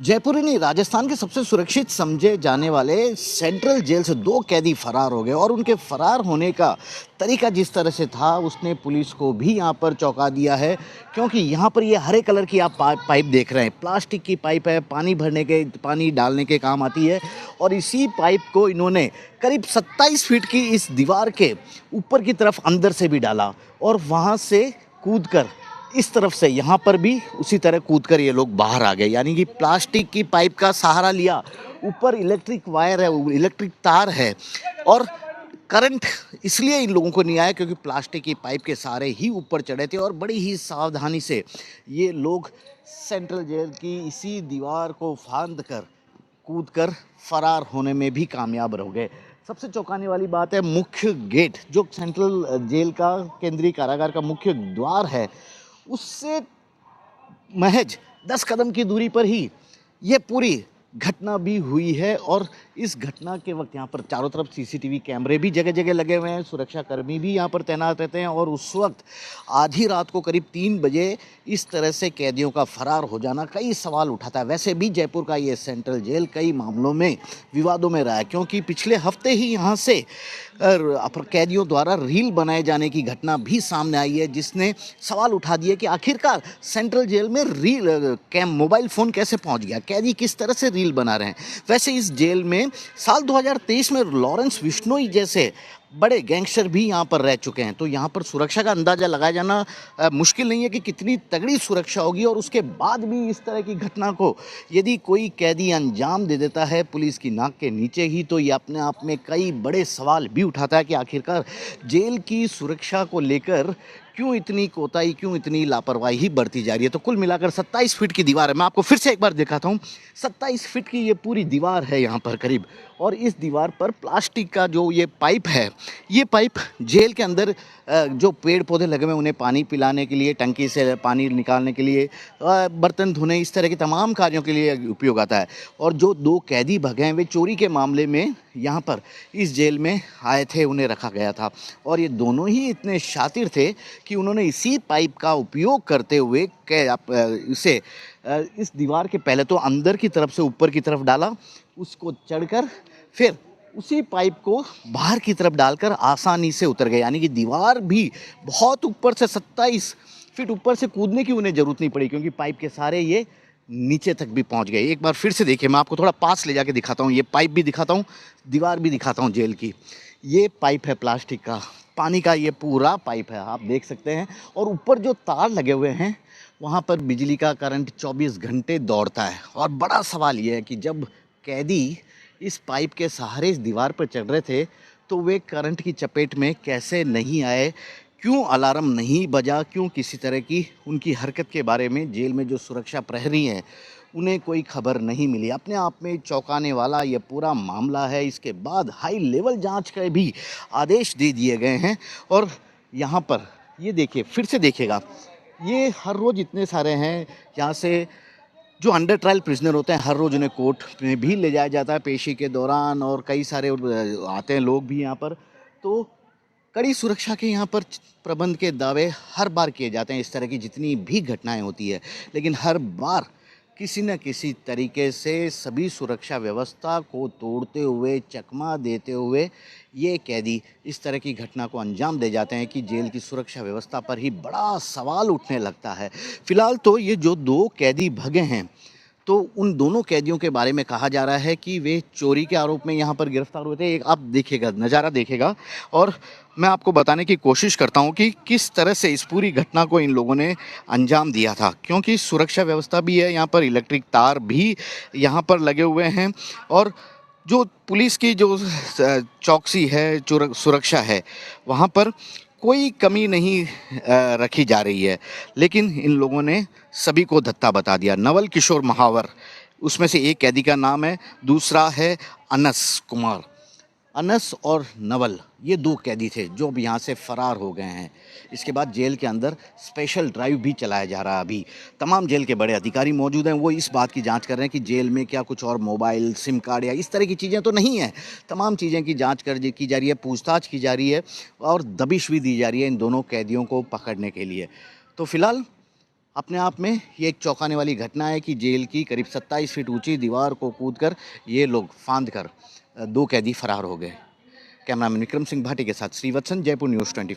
जयपुर ही नहीं, राजस्थान के सबसे सुरक्षित समझे जाने वाले सेंट्रल जेल से दो कैदी फरार हो गए और उनके फरार होने का तरीका जिस तरह से था उसने पुलिस को भी यहाँ पर चौंका दिया है। क्योंकि यहाँ पर ये हरे कलर की आप पाइप देख रहे हैं, प्लास्टिक की पाइप है, पानी डालने के काम आती है। और इसी पाइप को इन्होंने करीब 27 फीट की इस दीवार के ऊपर की तरफ अंदर से भी डाला और वहाँ से कूदकर इस तरफ से यहाँ पर भी उसी तरह कूदकर ये लोग बाहर आ गए। यानी कि प्लास्टिक की पाइप का सहारा लिया, ऊपर इलेक्ट्रिक वायर है, इलेक्ट्रिक तार है और करंट इसलिए इन लोगों को नहीं आया क्योंकि प्लास्टिक की पाइप के सहारे ही ऊपर चढ़े थे। और बड़ी ही सावधानी से ये लोग सेंट्रल जेल की इसी दीवार को फांद कर कूदकर फरार होने में भी कामयाब हो गए। सबसे चौंकाने वाली बात है, मुख्य गेट जो सेंट्रल जेल का केंद्रीय कारागार का मुख्य द्वार है, उससे महज 10 कदम की दूरी पर ही ये पूरी घटना भी हुई है। और इस घटना के वक्त यहाँ पर चारों तरफ सीसीटीवी कैमरे भी जगह जगह लगे हुए हैं, सुरक्षा कर्मी भी यहाँ पर तैनात रहते हैं। और उस वक्त आधी रात को करीब 3 बजे इस तरह से कैदियों का फरार हो जाना कई सवाल उठाता है। वैसे भी जयपुर का ये सेंट्रल जेल कई मामलों में विवादों में रहा है, क्योंकि पिछले हफ्ते ही यहाँ से कैदियों द्वारा रील बनाए जाने की घटना भी सामने आई है, जिसने सवाल उठा दिए कि आखिरकार सेंट्रल जेल में मोबाइल फ़ोन कैसे पहुंच गया, कैदी किस तरह से रील बना रहे हैं। वैसे इस जेल में साल 2023 में लॉरेंस बिश्नोई जैसे बड़े गैंगस्टर भी यहाँ पर रह चुके हैं, तो यहाँ पर सुरक्षा का अंदाज़ा लगाया जाना मुश्किल नहीं है कि कितनी तगड़ी सुरक्षा होगी। और उसके बाद भी इस तरह की घटना को यदि कोई कैदी अंजाम दे देता है पुलिस की नाक के नीचे ही, तो ये अपने आप में कई बड़े सवाल भी उठाता है कि आखिरकार जेल की सुरक्षा को लेकर क्यों इतनी कोताही, क्यों इतनी लापरवाही बढ़ती जा रही है। तो कुल मिलाकर 27 फीट की दीवार है। मैं आपको फिर से एक बार दिखाता हूँ, 27 फीट की ये पूरी दीवार है यहाँ पर करीब। और इस दीवार पर प्लास्टिक का जो ये पाइप है, ये पाइप जेल के अंदर जो पेड़ पौधे लगे हुए हैं उन्हें पानी पिलाने के लिए, टंकी से पानी निकालने के लिए, बर्तन धोने, इस तरह के तमाम कार्यों के लिए उपयोग आता है। और जो 2 कैदी भगे हैं वे चोरी के मामले में यहाँ पर इस जेल में आए थे, उन्हें रखा गया था। और ये दोनों ही इतने शातिर थे कि उन्होंने इसी पाइप का उपयोग करते हुए इसे इस दीवार के पहले तो अंदर की तरफ से ऊपर की तरफ डाला, उसको चढ़कर फिर उसी पाइप को बाहर की तरफ डालकर आसानी से उतर गए। यानी कि दीवार भी बहुत ऊपर से 27 फीट ऊपर से कूदने की उन्हें ज़रूरत नहीं पड़ी, क्योंकि पाइप के सहारे ये नीचे तक भी पहुंच गए। एक बार फिर से देखिए, मैं आपको थोड़ा पास ले जाके दिखाता हूँ, ये पाइप भी दिखाता हूँ, दीवार भी दिखाता हूँ जेल की। ये पाइप है प्लास्टिक का, पानी का ये पूरा पाइप है, आप देख सकते हैं। और ऊपर जो तार लगे हुए हैं वहाँ पर बिजली का करंट 24 घंटे दौड़ता है। और बड़ा सवाल ये है कि जब कैदी इस पाइप के सहारे इस दीवार पर चढ़ रहे थे तो वे करंट की चपेट में कैसे नहीं आए, क्यों अलार्म नहीं बजा, क्यों किसी तरह की उनकी हरकत के बारे में जेल में जो सुरक्षा प्रहरी हैं उन्हें कोई खबर नहीं मिली। अपने आप में चौंकाने वाला ये पूरा मामला है। इसके बाद हाई लेवल जांच के भी आदेश दे दिए गए हैं। और यहाँ पर ये देखिए, फिर से देखिएगा, ये हर रोज़ इतने सारे हैं यहाँ से जो अंडर ट्रायल प्रिजनर होते हैं, हर रोज़ उन्हें कोर्ट में भी ले जाया जाता है पेशी के दौरान। और कई सारे आते हैं लोग भी यहाँ पर, तो कड़ी सुरक्षा के यहाँ पर प्रबंध के दावे हर बार किए जाते हैं। इस तरह की जितनी भी घटनाएं होती है, लेकिन हर बार किसी न किसी तरीके से सभी सुरक्षा व्यवस्था को तोड़ते हुए, चकमा देते हुए ये कैदी इस तरह की घटना को अंजाम दे जाते हैं कि जेल की सुरक्षा व्यवस्था पर ही बड़ा सवाल उठने लगता है। फिलहाल तो ये जो 2 कैदी भगे हैं, तो उन दोनों कैदियों के बारे में कहा जा रहा है कि वे चोरी के आरोप में यहाँ पर गिरफ्तार हुए थे। एक आप देखिएगा, नज़ारा देखिएगा और मैं आपको बताने की कोशिश करता हूँ कि किस तरह से इस पूरी घटना को इन लोगों ने अंजाम दिया था। क्योंकि सुरक्षा व्यवस्था भी है यहाँ पर, इलेक्ट्रिक तार भी यहाँ पर लगे हुए हैं और जो पुलिस की जो चौकसी है, सुरक्षा है, वहाँ पर कोई कमी नहीं रखी जा रही है। लेकिन इन लोगों ने सभी को धत्ता बता दिया। नवल किशोर महावर, उसमें से एक कैदी का नाम है, दूसरा है अनस कुमार। अनस और नवल ये 2 कैदी थे जो अब यहाँ से फरार हो गए हैं। इसके बाद जेल के अंदर स्पेशल ड्राइव भी चलाया जा रहा है। अभी तमाम जेल के बड़े अधिकारी मौजूद हैं, वो इस बात की जांच कर रहे हैं कि जेल में क्या कुछ और मोबाइल, सिम कार्ड या इस तरह की चीज़ें तो नहीं हैं। तमाम चीज़ें की जांच की जा रही है, पूछताछ की जा रही है और दबिश भी दी जा रही है इन दोनों कैदियों को पकड़ने के लिए। तो फिलहाल अपने आप में ये एक चौंकाने वाली घटना है कि जेल की करीब 27 फीट ऊंची दीवार को कूदकर ये लोग फांद कर दो कैदी फरार हो गए। कैमरामैन विक्रम सिंह भाटी के साथ श्रीवत्सन, जयपुर न्यूज़ 24।